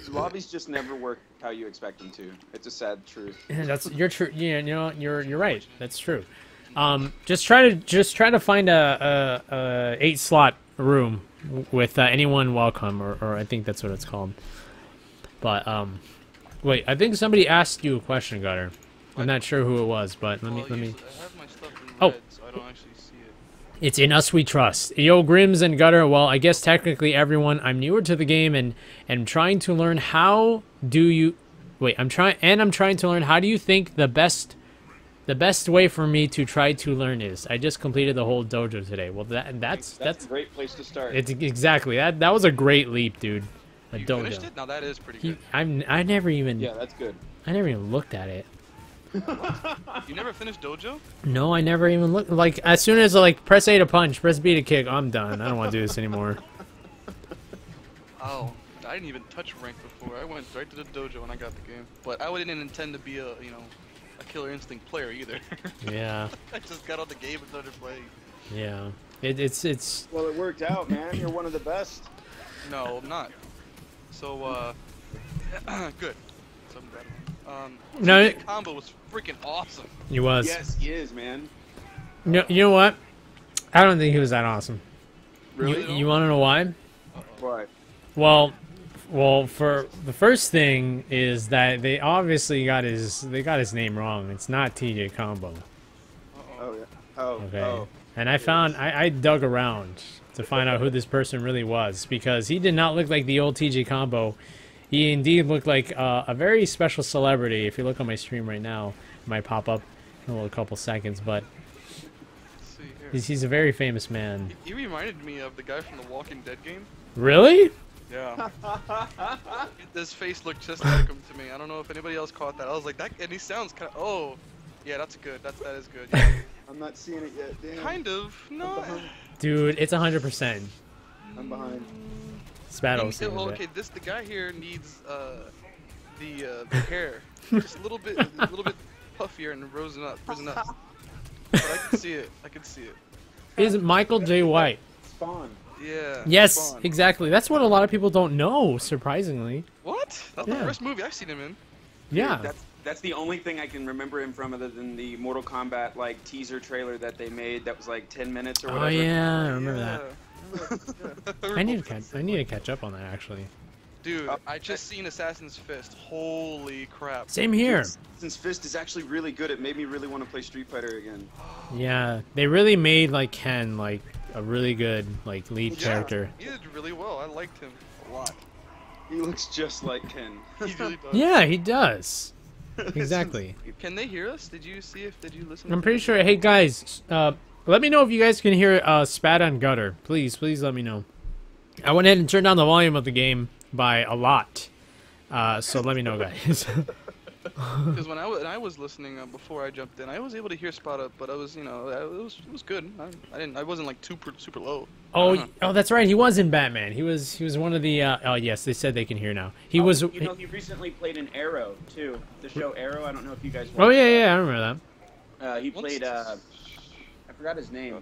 Lobbies just never work how you expect them to. It's a sad truth. That's you're true. Yeah, you know you're right. That's true. Just try to find a 8-slot room with anyone welcome, or I think that's what it's called. But wait, I think somebody asked you a question, Gutter. I'm not sure who it was, but let me. I have my stuff in Oh. red, so I don't actually see it. It's in us we trust. Yo, Grims and Gutter. Well, I guess technically everyone. I'm newer to the game and trying to learn how do you. Wait, I'm trying to learn how do you think the best way for me to try to learn is. I just completed the whole dojo today. Well, that's a great place to start. It's exactly that was a great leap, dude. A You dojo. finished it? Now that is pretty good. I never even Yeah, that's good. I never even looked at it. You never finished dojo? No, I never even looked. Like as soon as press A to punch, press B to kick, I'm done. I don't want to do this anymore. Oh, I didn't even touch rank before. I went right to the dojo when I got the game. But I didn't intend to be a Killer Instinct player either. Yeah. I just got on the game and started playing. Yeah. It's. Well, it worked out, man. You're one of the best. No, I'm not. So, good. So I'm glad. No, TJ combo was freaking awesome. He was. Yes, he is, man. No, you know what? I don't think he was that awesome. Really? You want to know why? What? Well, for the first thing is that they obviously got his name wrong. It's not TJ Combo. Oh yeah. Oh. Okay. Oh. And I dug around to find out who this person really was because he did not look like the old TJ Combo. He indeed looked like a very special celebrity. If you look on my stream right now, it might pop up in a little couple seconds, but Let's see here. he's a very famous man. He reminded me of the guy from the Walking Dead game. Really? Yeah. His face looked just like him to me. I don't know if anybody else caught that. I was like, that, and he sounds kind of. Oh, yeah, that's good. That is good. Yeah. I'm not seeing it yet. Damn. Kind of. No. Dude, it's 100%. I'm behind. Spada was Oh, saying that. okay, the guy here needs the hair just a little bit puffier and risen up. But I can see it. I can see it. Is Michael J. White? Spawn. Yeah. Yes, Spawn. exactly. That's what a lot of people don't know, surprisingly. What? That's Yeah. the first movie I've seen him in. Yeah. That's the only thing I can remember him from, other than the Mortal Kombat teaser trailer that they made. That was like 10 minutes or whatever. Oh yeah, I remember Yeah. that. I need to catch up on that actually. Dude, I just seen Assassin's Fist. Holy crap. Same here. Since Fist is actually really good, it made me really want to play Street Fighter again. Yeah, they really made Ken a really good lead character. He did really well. I liked him a lot. He looks just like Ken. He really does. Yeah, he does. Exactly. Can they hear us? Did you listen? I'm pretty sure. Hey guys, let me know if you guys can hear Spada and Gutter. Please let me know. I went ahead and turned down the volume of the game by a lot. So let me know, guys. Because when I was listening before I jumped in, I was able to hear Spada, but I was, it was good. I wasn't super low. Oh, that's right. He was in Batman. He was one of the. Oh yes, they said they can hear now. He was. He recently played in Arrow too. The show Arrow. I don't know if you guys. Oh yeah, I remember that. He played. I forgot his name.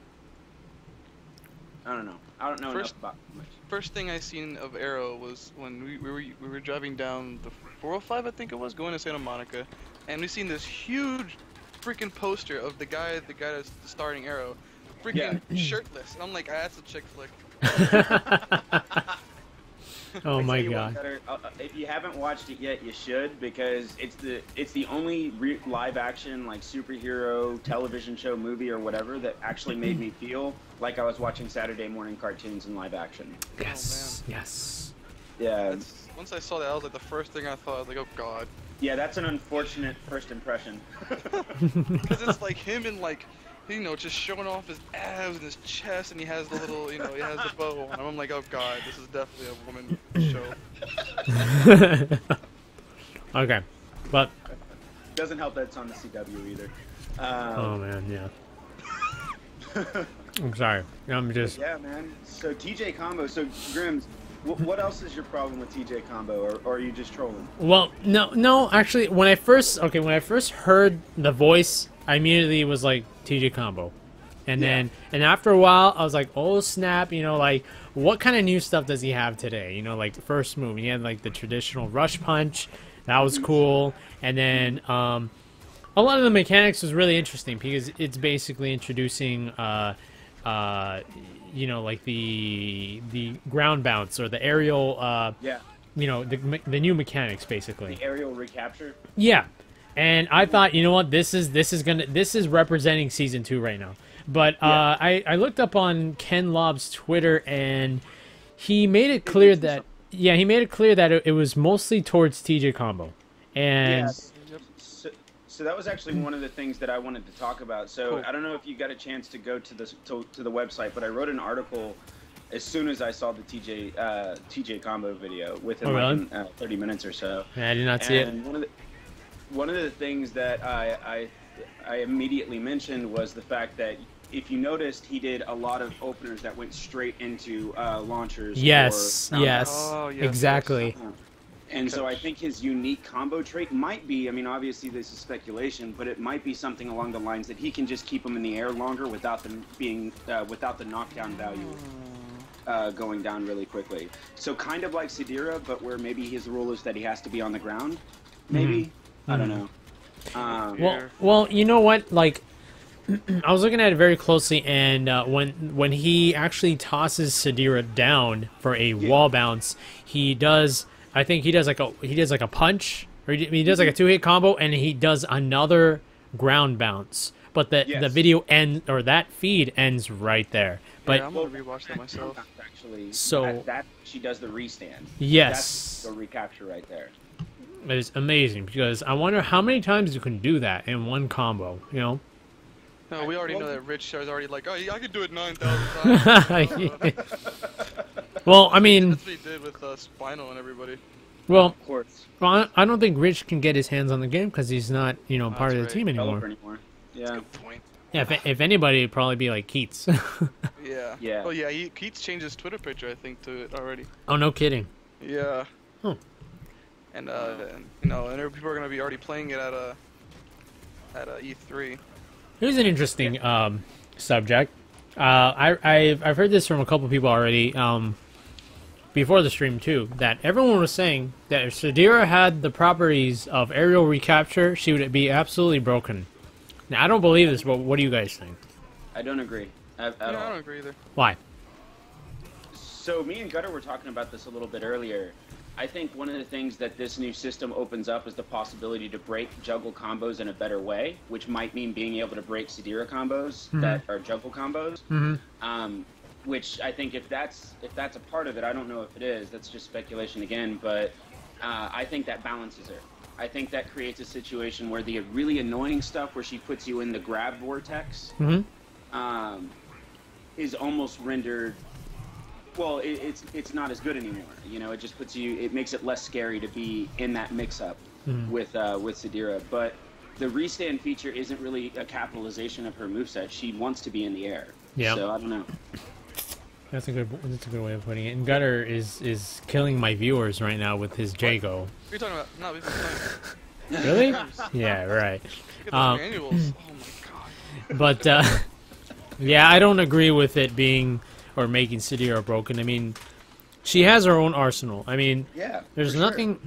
I don't know. I don't know enough about him. First thing I seen of Arrow was when we were driving down the 405, I think it was, going to Santa Monica, and we seen this huge freaking poster of the guy that's starting Arrow, freaking shirtless, and I'm like, that's a chick flick. Oh my god! If you haven't watched it yet, you should, because it's the only live action superhero television show, movie, or whatever that actually made me feel like I was watching Saturday morning cartoons in live action. Yes, Oh, yes. Yeah. Once I saw that, I was like, the first thing I thought, I was like, oh god. Yeah, that's an unfortunate first impression. Because it's like him and just showing off his abs and his chest, and he has the little, he has the bow on. I'm like, oh god, this is definitely a woman show. Okay, but doesn't help that it's on the CW either. Oh man, yeah. I'm sorry. I'm just. Yeah, man. So TJ Combo. So Grims, what else is your problem with TJ Combo, or are you just trolling? Well, no. Actually, when I first heard the voice, I immediately was like TJ Combo. And then after a while, I was like, oh snap, you know, like what kind of new stuff does he have today? You know, like the first move, he had like the traditional rush punch, that was cool, and then a lot of the mechanics was really interesting because it's basically introducing you know, like the ground bounce or the aerial you know, the new mechanics basically. The aerial recapture. Yeah, and I thought, you know what, this is representing season 2 right now. But I looked up on Ken Lob's Twitter, and he made it clear that it was mostly towards TJ combo, and so that was actually one of the things that I wanted to talk about. So I don't know if you got a chance to go to the website, but I wrote an article as soon as I saw the TJ combo video within 30 minutes or so. I did not see it. And one of the things that I immediately mentioned was the fact that if you noticed, he did a lot of openers that went straight into launchers. Yes, exactly. And so I think his unique combo trait might be, I mean, obviously this is speculation, but it might be something along the lines that he can just keep them in the air longer without them being, without the knockdown value going down really quickly. So kind of like Sadira, but where maybe his rule is that he has to be on the ground, maybe? I don't know. Well, you know what, like, I was looking at it very closely, and when he actually tosses Sadira down for a wall bounce, he does, I think he does like a punch, or he does like a 2-hit combo, and he does another ground bounce. But the video end, or that feed ends right there. But I'm gonna rewatch that myself. Actually, so that she does the restand. Yes, that's the recapture right there. It is amazing, because I wonder how many times you can do that in one combo. You know. No, we already know that Rich is already like, oh, yeah, I could do it 9,000 times. Well, I mean, that's what he did with Spinal and everybody. Well, of course. Well, I don't think Rich can get his hands on the game because he's not, you know, part of the team anymore. Yeah. That's a good point. Yeah, if anybody, it'd probably be like Keats. Yeah. Oh yeah, Keats changed his Twitter picture, I think, to it already. Oh, no kidding. Yeah. Huh. And you know, and people are gonna be already playing it at E3. Here's an interesting subject. I've heard this from a couple people already before the stream too. That everyone was saying that if Sadira had the properties of aerial recapture, she would be absolutely broken. Now I don't believe this, but what do you guys think? I don't agree. I don't agree either. Why? So me and Gutter were talking about this a little bit earlier. I think one of the things that this new system opens up is the possibility to break juggle combos in a better way, which might mean being able to break Sadira combos that are juggle combos. Which I think if that's a part of it, I don't know if it is. That's just speculation again, but I think that balances her. I think that creates a situation where the really annoying stuff where she puts you in the grab vortex is almost rendered. Well, it's not as good anymore. You know, it just puts you. It makes it less scary to be in that mix-up with Sadira. But the restand feature isn't really a capitalization of her moveset. She wants to be in the air. Yeah. So I don't know. That's a good way of putting it. And Gutter is killing my viewers right now with his Jago. What are you talking about? No, we've been playing. Really? Yeah, right. Look at those manuals. Oh my god. But yeah, I don't agree with it being or making Sadira broken. I mean, she has her own arsenal. I mean, there's nothing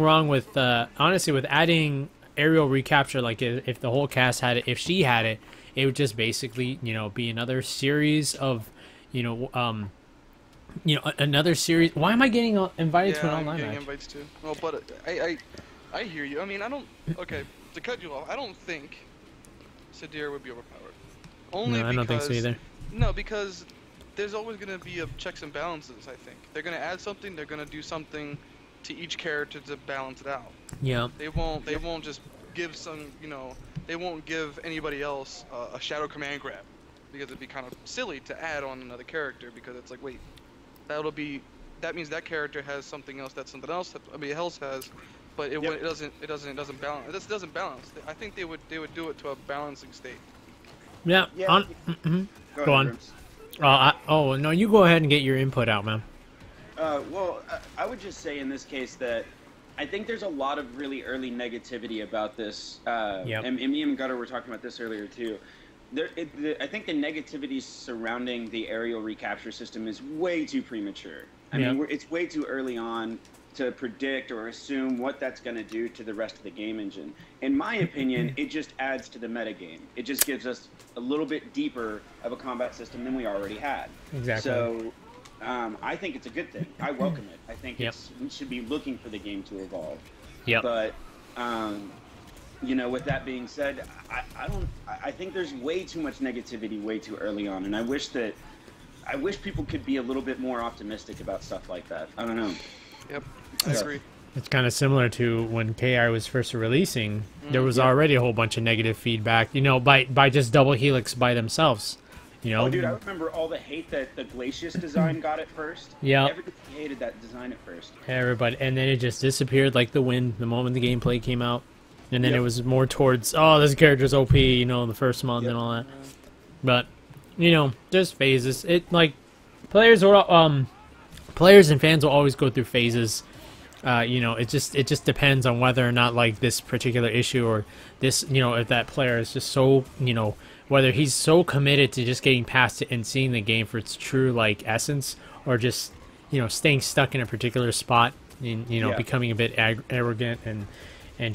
wrong with honestly with adding aerial recapture. Like if the whole cast had it, if she had it, it would just basically, you know, be another series of, another series. Why am I getting invited to an online match? Invites too. Well, but I hear you. I mean, I don't. Okay, to cut you off, I don't think Sadira would be overpowered. Only because, I don't think so either. No, because there's always going to be checks and balances. I think they're going to add something. They're going to do something to each character to balance it out. Yeah. They won't just give some. They won't give anybody else a shadow command grab, because it'd be kind of silly to add on another character, because it's like, wait, that means that character has something else that something else that somebody else has, but it doesn't balance. It doesn't balance. I think they would do it to a balancing state. Yeah. Go on. Oh no, you go ahead and get your input out, man. Well, I would just say in this case that I think there's a lot of really early negativity about this. And me and Gutter were talking about this earlier too. I think the negativity surrounding the aerial recapture system is way too premature. I mean, it's way too early on to predict or assume what that's going to do to the rest of the game engine. In my opinion, it just adds to the metagame. It just gives us a little bit deeper of a combat system than we already had. Exactly. So I think it's a good thing. I welcome it. I think we should be looking for the game to evolve. Yep. But you know, with that being said, I think there's way too much negativity way too early on, and I wish people could be a little bit more optimistic about stuff like that. I don't know. Yep, I agree. It's kind of similar to when KI was first releasing. There was already a whole bunch of negative feedback, you know, by just Double Helix by themselves. You know? Oh, dude, I remember all the hate that the Glacius design got at first. Yeah. Everybody hated that design at first. Everybody, and then it just disappeared like the wind the moment the gameplay came out. And then it was more towards, oh, this character's OP, you know, the first month and all that. But, you know, just phases. It, like, players and fans will always go through phases. You know, it just depends on whether or not, like, this particular issue or this, you know, if that player is just so, you know, whether he's so committed to just getting past it and seeing the game for its true, like, essence, or just, you know, staying stuck in a particular spot and, you know, becoming a bit arrogant and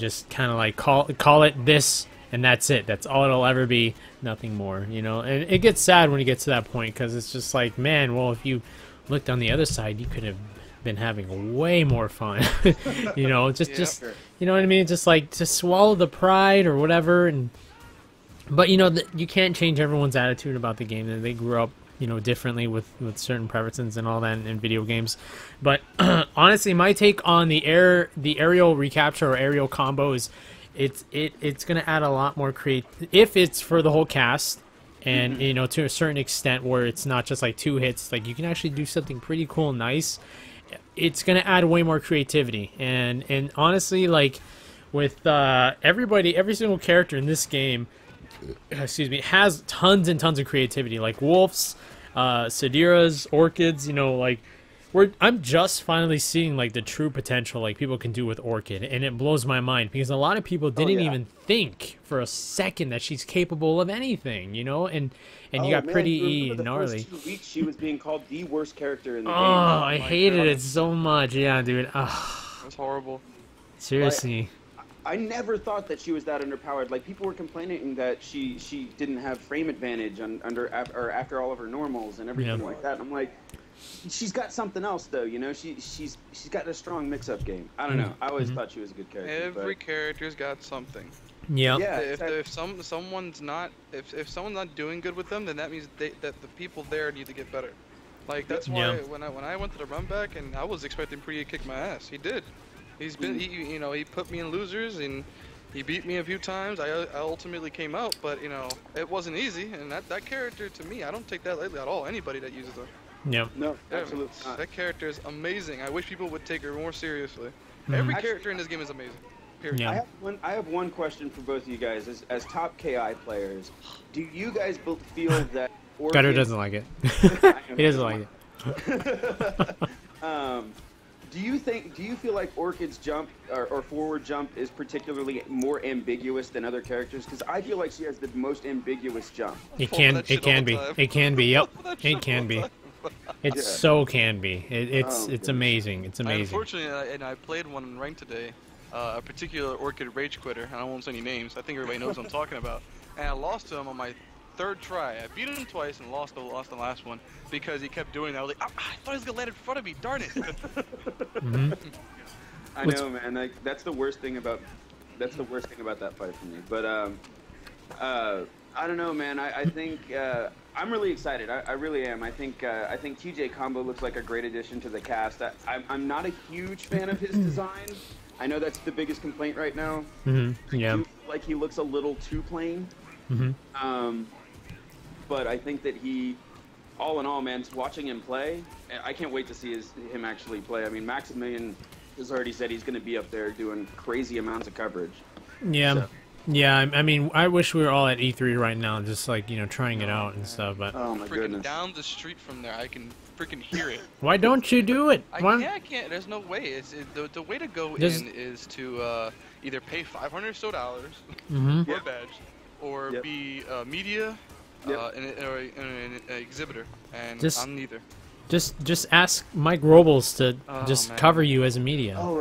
just kind of like call it this and that's it. That's all it'll ever be, nothing more, you know. And it gets sad when you get to that point because it's just like, man, well, if you looked on the other side, you could have been having way more fun. You know, just you know what I mean? Just like to swallow the pride or whatever. And but you know, you can't change everyone's attitude about the game. And they grew up, you know, differently with certain preferences and all that in video games. But honestly, my take on the aerial recapture or aerial combo is it's going to add a lot more if it's for the whole cast and you know, to a certain extent where it's not just like 2 hits, like you can actually do something pretty cool and nice. It's going to add way more creativity. And honestly, like with every single character in this game, excuse me, has tons and tons of creativity, like wolves, Sadiras, orchids, you know, like I'm just finally seeing like the true potential like people can do with Orchid, and it blows my mind because a lot of people didn't even think for a second that she's capable of anything, you know, and you got Pretty E and Gnarly. First 2 weeks she was being called the worst character in the game. Oh, I hated it so much. Yeah, dude. It was horrible. Seriously. I never thought that she was that underpowered. Like, people were complaining that she didn't have frame advantage after all of her normals and everything like that. And I'm like, she's got something else though, you know. She's got a strong mix-up game. I don't know. I always thought she was a good character. Every character's got something. Yeah. If someone's not doing good with them, then that means that the people there need to get better. Like that's why when I went to the run back and I was expecting Pretty to kick my ass, he did. He put me in losers and he beat me a few times. I ultimately came out, but you know it wasn't easy. And that character to me, I don't take that lightly at all. Anybody that uses her. Yeah. No, absolutely not. That character is amazing. I wish people would take her more seriously. Every character in this game is amazing. Period. Yeah. I have one question for both of you guys. As top KI players, do you guys feel that Gutter doesn't like it. He doesn't like it. Do you feel like Orchid's jump or forward jump is particularly more ambiguous than other characters? Because I feel like she has the most ambiguous jump. It can be. It can be. Yep. It can be. It so can be. It's amazing. It's amazing. Unfortunately, and I played one in ranked today, a particular Orchid rage quitter, and I won't say any names. I think everybody knows what I'm talking about. And I lost to him on my 3rd try. I beat him twice and lost the last one because he kept doing that. I was like, I thought he was gonna land in front of me. Darn it! I know, man. Like, that's the worst thing about that fight for me. But I don't know, man. I think I'm really excited. I really am. I think TJ Combo looks like a great addition to the cast. I'm not a huge fan of his design. I know that's the biggest complaint right now. Yeah. I do feel like he looks a little too plain. But I think that all in all, man, watching him play, I can't wait to see him actually play. I mean, Maximilian has already said he's going to be up there doing crazy amounts of coverage. Yeah. So. Yeah, I mean, I wish we were all at E3 right now, just like, you know, trying it out and stuff. But oh my goodness, down the street from there, I can freaking hear it. Why don't you do it? I can't. There's no way. The way to go in is to either pay $500 or a badge, or Yep. be media, Yep. or an exhibitor, and Just- I'm neither. Just ask Mike Robles to Oh, just man. cover you as a media. Oh,